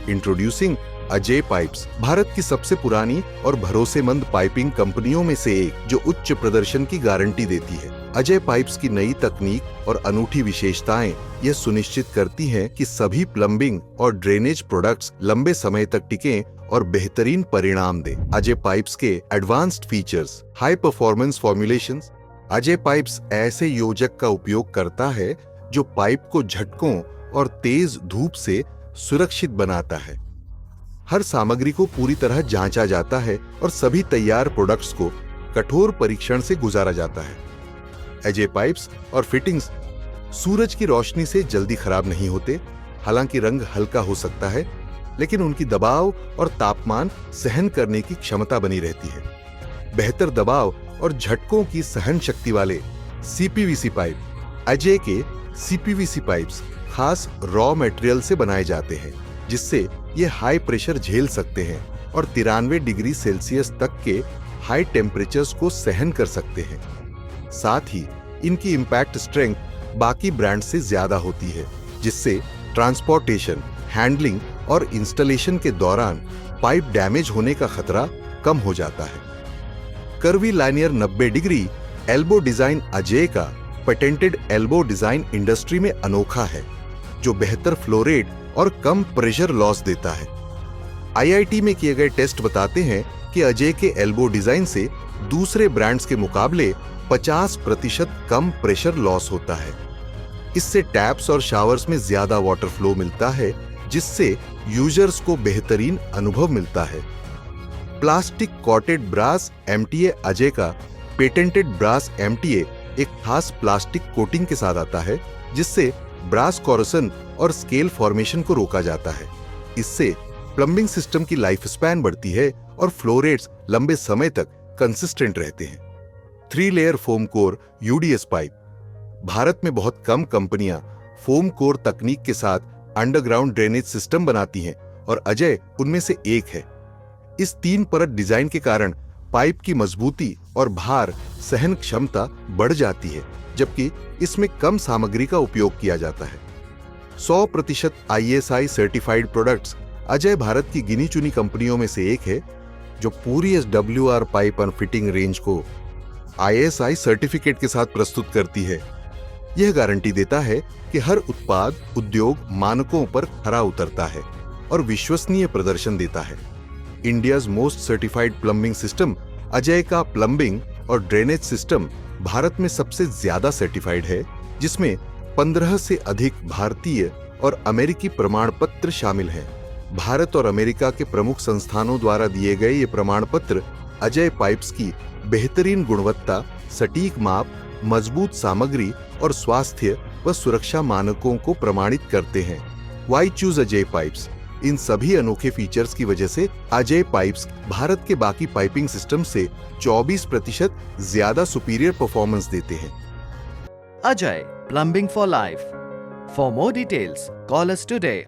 Introducing Ajay pipes, Bharat की सबसे पुरानी और भरोसेमंद पाइपिंग कंपनियों में से एक जो उच्च प्रदर्शन की गारंटी देती है। अजय पाइप्स की नई तकनीक और अनूठी विशेषताएं यह सुनिश्चित करती हैं कि सभी प्लम्बिंग और ड्रेनेज प्रोडक्ट्स लंबे समय तक टिकें और बेहतरीन परिणाम दें। अजय पाइप्स के advanced features, high performance formulations. Ajay pipes ऐसे योजक का उपयोग करता है जो पाइप को झटकों और तेज धूप से सुरक्षित बनाता है। हर सामग्री को पूरी तरह जांचा जाता है और सभी तैयार प्रोडक्ट्स को कठोर परीक्षण से गुजारा जाता है। अजय पाइप्स और फिटिंग्स सूरज की रोशनी से जल्दी खराब नहीं होते। हालांकि रंग हल्का हो सकता है, लेकिन उनकी दबाव और तापमान सहन करने की क्षमता बनी रहती है। बेहतर दबाव और झटकों की सहन शक्ति वाले सीपीवीसी पाइप। अजय के सीपीवीसी पाइप्स खास रॉ मटेरियल से बनाए जाते हैं, जिससे ये हाई प्रेशर झेल सकते हैं और 93 डिग्री सेल्सियस तक के हाई टेम्परेचर्स को सहन कर सकते हैं। साथ ही इनकी इंपैक्ट स्ट्रेंथ बाकी ब्रांड से ज्यादा होती है, जिससे ट्रांसपोर्टेशन, हैंडलिंग और इंस्टॉलेशन के दौरान पाइप डैमेज होने का खतरा कम हो जाता है। Curvy linear 90 degree elbow design Ajay का पेटेंटेड एल्बो डिजाइन इंडस्ट्री में अनोखा है, जो बेहतर फ्लो रेट और कम प्रेशर लॉस देता है। आईआईटी में किए गए टेस्ट बताते हैं कि अजय के एल्बो डिजाइन से दूसरे ब्रांड्स के मुकाबले 50% कम प्रेशर लॉस होता है। इससे टैप्स और शावर्स में ज्यादा वाटर फ्लो मिलता है, जिससे यूजर्स को बेहतरीन अनुभव मिलता है। प्लास्टिक कॉटेड ब्रास एमटीए अजय का पेटेंटेड ब्रास एमटीए एक खास प्लास्टिक कोटिंग के साथ आता है, जिससे ब्रास कोरोसन और स्केल फॉर्मेशन को रोका जाता है। इससे प्लम्बिंग सिस्टम की लाइफ स्पैन बढ़ती है और फ्लो रेट्स लंबे समय तक कंसिस्टेंट रहते हैं। 3 layer foam core UDS pipe. Bharat में बहुत कम कंपनियां फोम कोर तकनीक के साथ अंडरग्राउंड ड्रेनेज सिस्टम बनाती हैं और अजय उनमें से एक है। इस 3 परत डिजाइन के कारण पाइप की मजबूती और भार सहन क्षमता बढ़ जाती है, जबकि इसमें कम सामग्री का उपयोग किया जाता है। 100% ISI certified products. Ajay Bharat की गिनी चुनी कंपनियों में से एक है जो पूरी SWR pipe and fitting range को ISI सर्टिफिकेट के साथ प्रस्तुत करती है। यह गारंटी देता है कि हर उत्पाद उद्योग मानकों पर खरा उतरता है और विश्वसनीय प्रदर्शन देता है। India's most certified plumbing system Ajay का प्लम्बिंग और ड्रेनेज सिस्टम भारत में सबसे ज्यादा सर्टिफाइड है, जिसमें 15 से अधिक भारतीय और अमेरिकी प्रमाण पत्र शामिल हैं। भारत और अमेरिका के प्रमुख संस्थानों द्वारा दिए गए ये प्रमाण पत्र अजय पाइप्स की बेहतरीन गुणवत्ता, सटीक माप, मजबूत सामग्री और स्वास्थ्य व सुरक्षा मानकों को प्रमाणित करते हैं। Why choose Ajay pipes? इन सभी अनोखे फीचर्स की वजह से अजय पाइप्स भारत के बाकी पाइपिंग सिस्टम से 24% ज्यादा सुपीरियर परफॉर्मेंस देते हैं। Ajay, Plumbing for Life. For more details, call us today